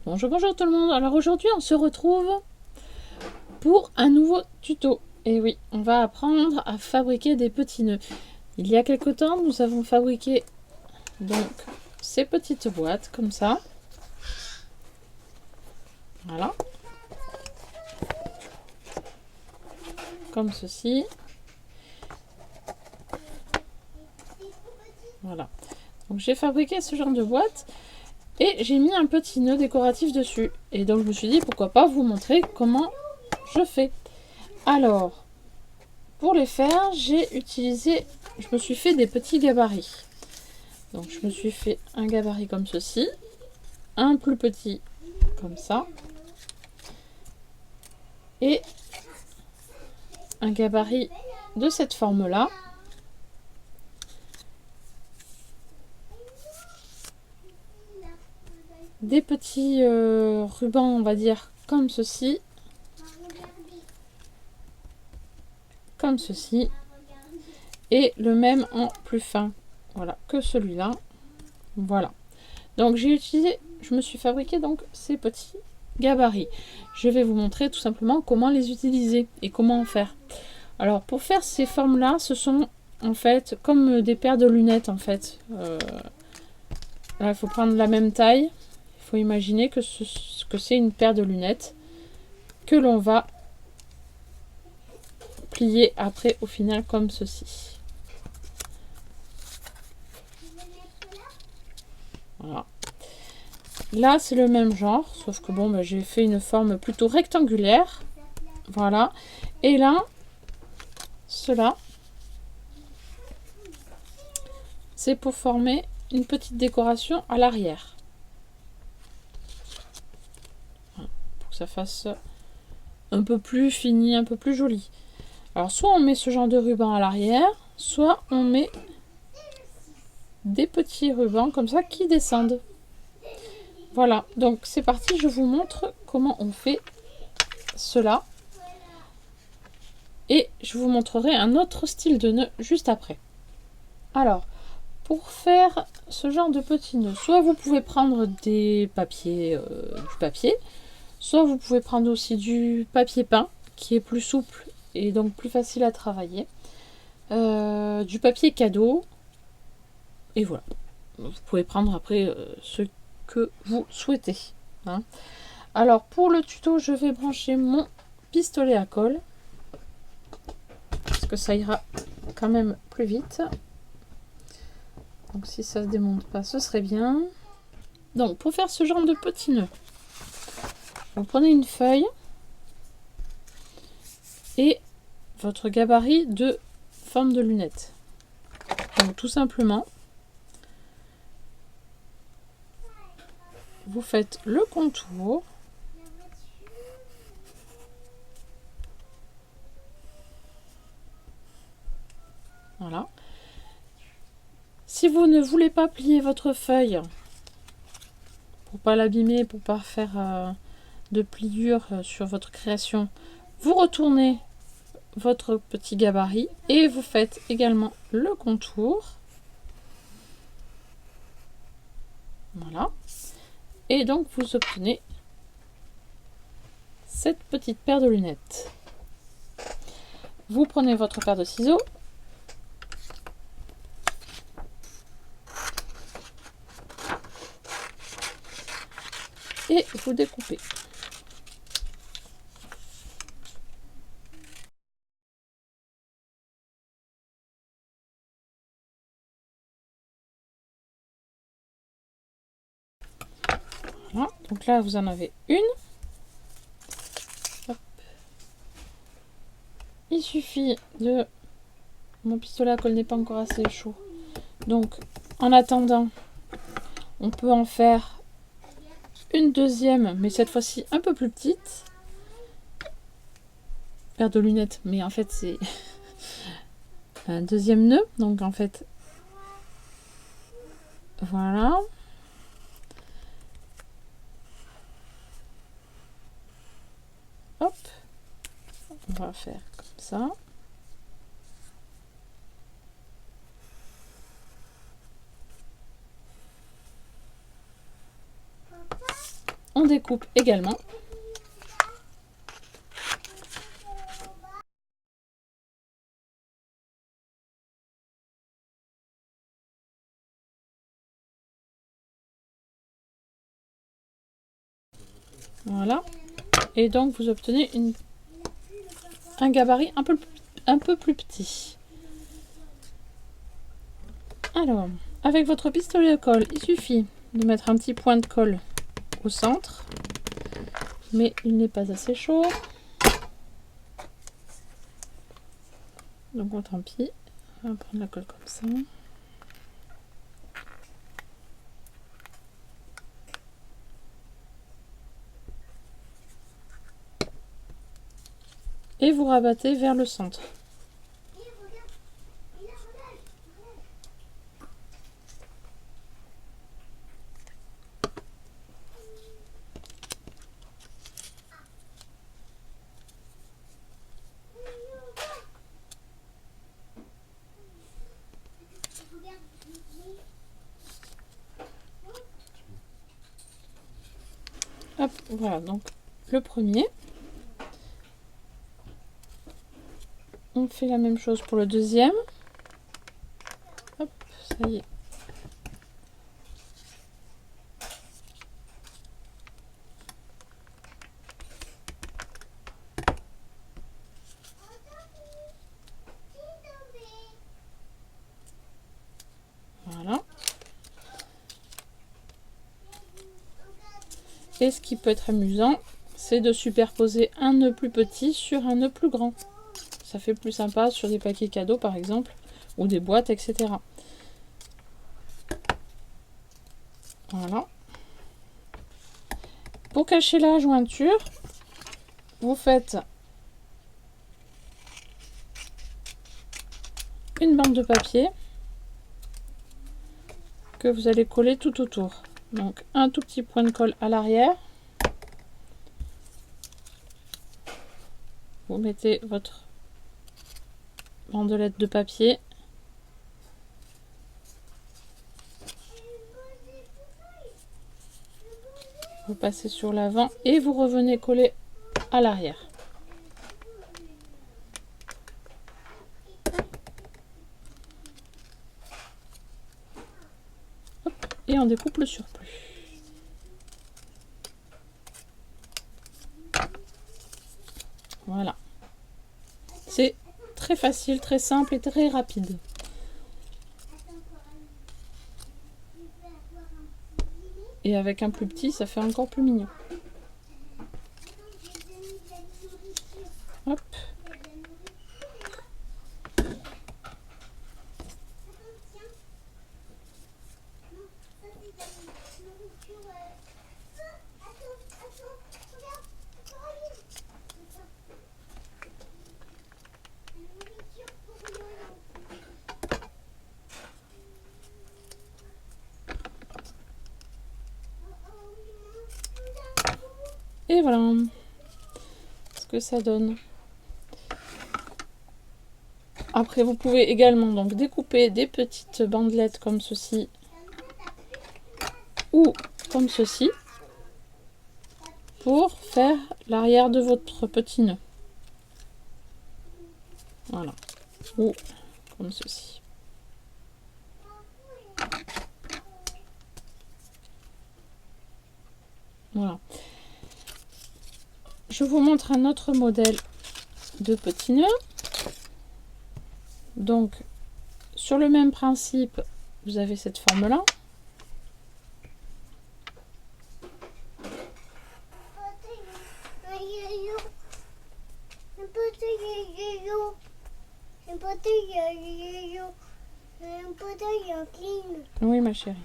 Bonjour tout le monde. Alors aujourd'hui on se retrouve pour un nouveau tuto. Et oui, on va apprendre à fabriquer des petits nœuds. Il y a quelque temps nous avons fabriqué donc ces petites boîtes comme ça. Voilà. Comme ceci. Voilà. Donc j'ai fabriqué ce genre de boîte. Et j'ai mis un petit nœud décoratif dessus. Et donc je me suis dit pourquoi pas vous montrer comment je fais. Alors, pour les faire, je me suis fait des petits gabarits. Donc je me suis fait un gabarit comme ceci, un plus petit comme ça, et un gabarit de cette forme-là. Des petits rubans, on va dire, comme ceci. Comme ceci. Et le même en plus fin. Voilà, que celui-là. Voilà. Donc je me suis fabriqué donc ces petits gabarits. Je vais vous montrer tout simplement comment les utiliser et comment en faire. Alors pour faire ces formes-là, ce sont en fait comme des paires de lunettes en fait. Là, il faut prendre la même taille. Il faut imaginer que c'est une paire de lunettes que l'on va plier après au final comme ceci. Voilà. Là c'est le même genre, sauf que bon, j'ai fait une forme plutôt rectangulaire. Voilà. Et là, cela, c'est pour former une petite décoration à l'arrière. Pour que ça fasse un peu plus fini, un peu plus joli. Alors soit on met ce genre de ruban à l'arrière, soit on met des petits rubans comme ça qui descendent. Voilà, donc c'est parti, je vous montre comment on fait cela. Et je vous montrerai un autre style de nœud juste après. Alors, pour faire ce genre de petits nœuds, soit vous pouvez prendre du papier, soit vous pouvez prendre aussi du papier peint, qui est plus souple et donc plus facile à travailler. Du papier cadeau. Et voilà. Vous pouvez prendre après ce que vous souhaitez. Hein. Alors pour le tuto, je vais brancher mon pistolet à colle. Parce que ça ira quand même plus vite. Donc si ça se démonte pas, ce serait bien. Donc pour faire ce genre de petits nœuds, vous prenez une feuille et votre gabarit de forme de lunette. Donc tout simplement, vous faites le contour. Voilà. Si vous ne voulez pas plier votre feuille, pour pas l'abîmer, pour pas faire de pliure sur votre création, vous retournez votre petit gabarit et vous faites également le contour. Voilà. Et donc vous obtenez cette petite paire de lunettes. Vous prenez votre paire de ciseaux. Et vous découpez. Voilà. Donc là vous en avez une. Hop. Il suffit de... Mon pistolet à colle n'est pas encore assez chaud. Donc en attendant, on peut en faire une deuxième, mais cette fois-ci un peu plus petite. Paire de lunettes, mais en fait c'est un deuxième nœud. Donc en fait, voilà. Hop. On va faire comme ça. on découpe également. Voilà. Et donc vous obtenez un gabarit un peu plus petit. Alors, avec votre pistolet de colle, il suffit de mettre un petit point de colle au centre. Mais il n'est pas assez chaud. Donc tant pis. On va prendre la colle comme ça. Et vous rabattez vers le centre. Hop, voilà, donc le premier. On fait la même chose pour le deuxième. Hop, ça y est. Voilà. Et ce qui peut être amusant, c'est de superposer un nœud plus petit sur un nœud plus grand. Ça fait plus sympa sur des paquets cadeaux par exemple, ou des boîtes, etc. Voilà. Pour cacher la jointure, vous faites une bande de papier que vous allez coller tout autour. Donc un tout petit point de colle à l'arrière. Vous mettez votre bandelette de papier. Vous passez sur l'avant et vous revenez coller à l'arrière. Et on découpe le surplus. Voilà. C'est très facile, très simple et très rapide. Et avec un plus petit, ça fait encore plus mignon. Hop. Et voilà ce que ça donne. Après, vous pouvez également donc découper des petites bandelettes comme ceci ou comme ceci pour faire l'arrière de votre petit nœud. Voilà. Ou comme ceci. Voilà. Je vous montre un autre modèle de petit nœud. Donc, sur le même principe, vous avez cette forme-là. Oui, ma chérie.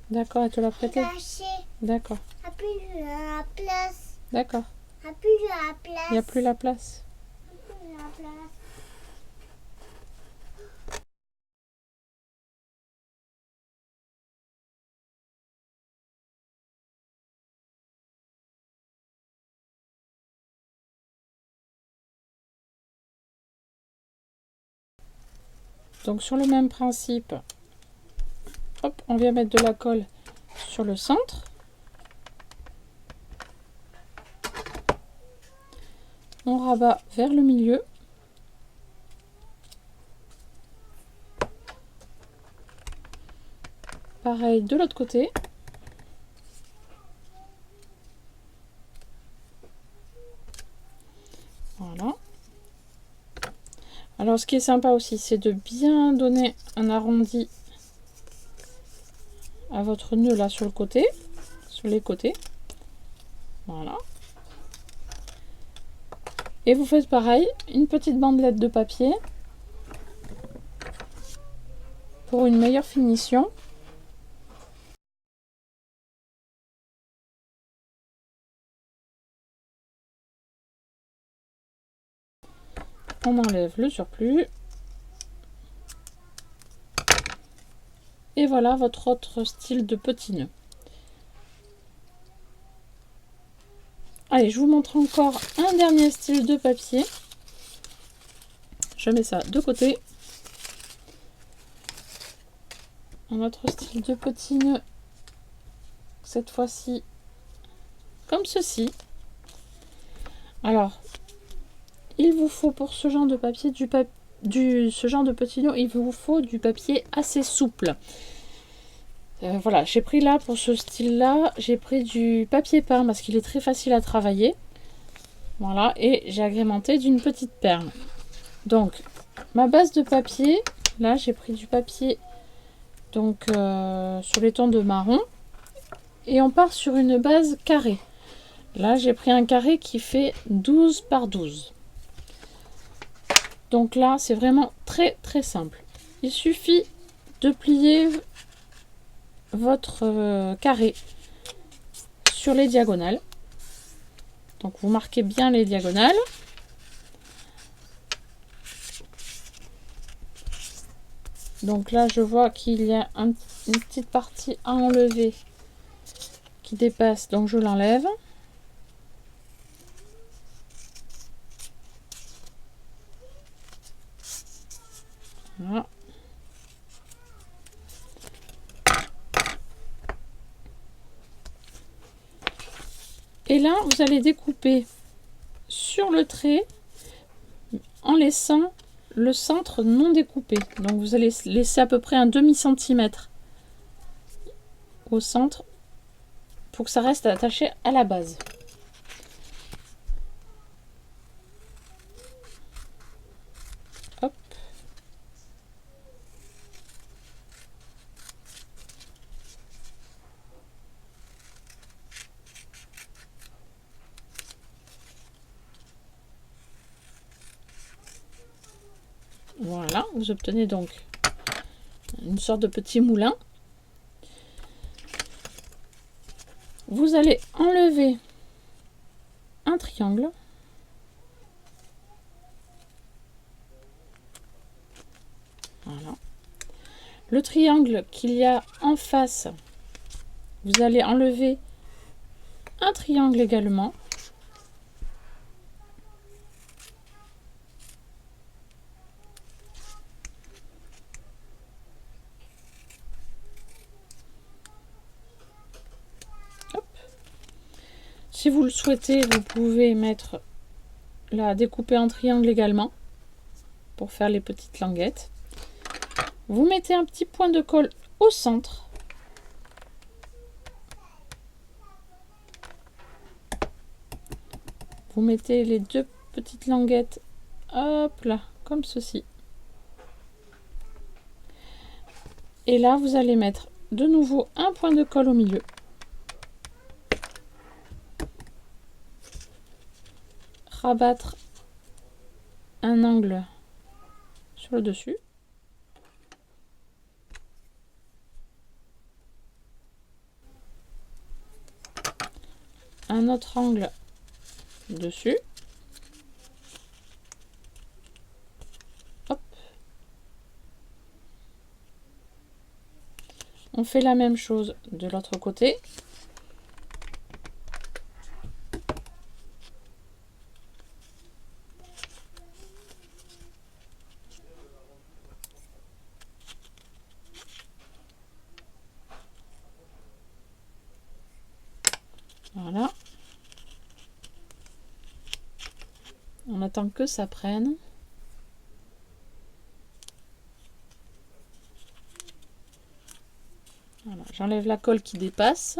D'accord, elle te l'a prêté. D'accord. D'accord. Il n'y a plus la place. Donc sur le même principe, hop, on vient mettre de la colle sur le centre. On rabat vers le milieu. Pareil de l'autre côté. Voilà. Alors ce qui est sympa aussi, c'est de bien donner un arrondi à votre nœud là sur le côté, sur les côtés. Voilà. Et vous faites pareil, une petite bandelette de papier pour une meilleure finition. On enlève le surplus. Et voilà votre autre style de petit nœud. Allez, je vous montre encore un dernier style de papier. Je mets ça de côté. Un autre style de petit nœud. Cette fois-ci, comme ceci. Alors, il vous faut pour ce genre de papier ce genre de petit nœud, il vous faut du papier assez souple. Voilà, j'ai pris là pour ce style là, j'ai pris du papier peint parce qu'il est très facile à travailler. Voilà, et j'ai agrémenté d'une petite perle. Donc, ma base de papier, là j'ai pris du papier donc sur les tons de marron et on part sur une base carrée. Là j'ai pris un carré qui fait 12 par 12. Donc là c'est vraiment très très simple. Il suffit de plier votre carré sur les diagonales. Donc vous marquez bien les diagonales. Donc là je vois qu'il y a une petite partie à enlever qui dépasse, donc je l'enlève. Voilà. Et là vous allez découper sur le trait en laissant le centre non découpé. Donc vous allez laisser à peu près un demi-centimètre au centre pour que ça reste attaché à la base. Hop. Voilà, vous obtenez donc une sorte de petit moulin. Vous allez enlever un triangle. Voilà. Le triangle qu'il y a en face, vous allez enlever un triangle également. Hop. Si vous le souhaitez, vous pouvez mettre là, découper en triangle également pour faire les petites languettes. Vous mettez un petit point de colle au centre. Vous mettez les deux petites languettes, hop là, comme ceci. Et là, vous allez mettre de nouveau un point de colle au milieu. Rabattre un angle sur le dessus. Un autre angle dessus. Hop. On fait la même chose de l'autre côté. Voilà. On attend que ça prenne. Voilà, j'enlève la colle qui dépasse.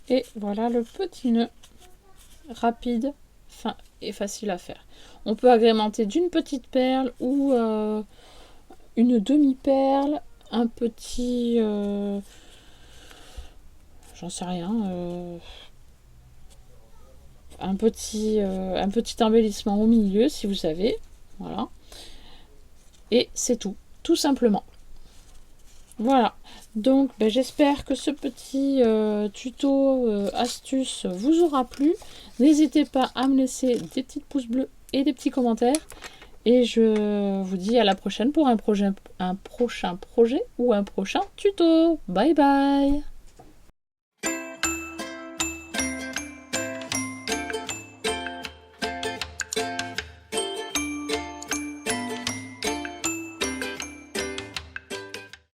Et voilà le petit nœud rapide, fin et facile à faire. On peut agrémenter d'une petite perle ou une demi-perle, un petit... j'en sais rien. Un petit embellissement au milieu, si vous savez. Voilà. Et c'est tout simplement. Voilà, donc j'espère que ce petit tuto astuce vous aura plu. N'hésitez pas à me laisser des petits pouces bleus et des petits commentaires. Et je vous dis à la prochaine pour un prochain projet ou un prochain tuto. Bye bye!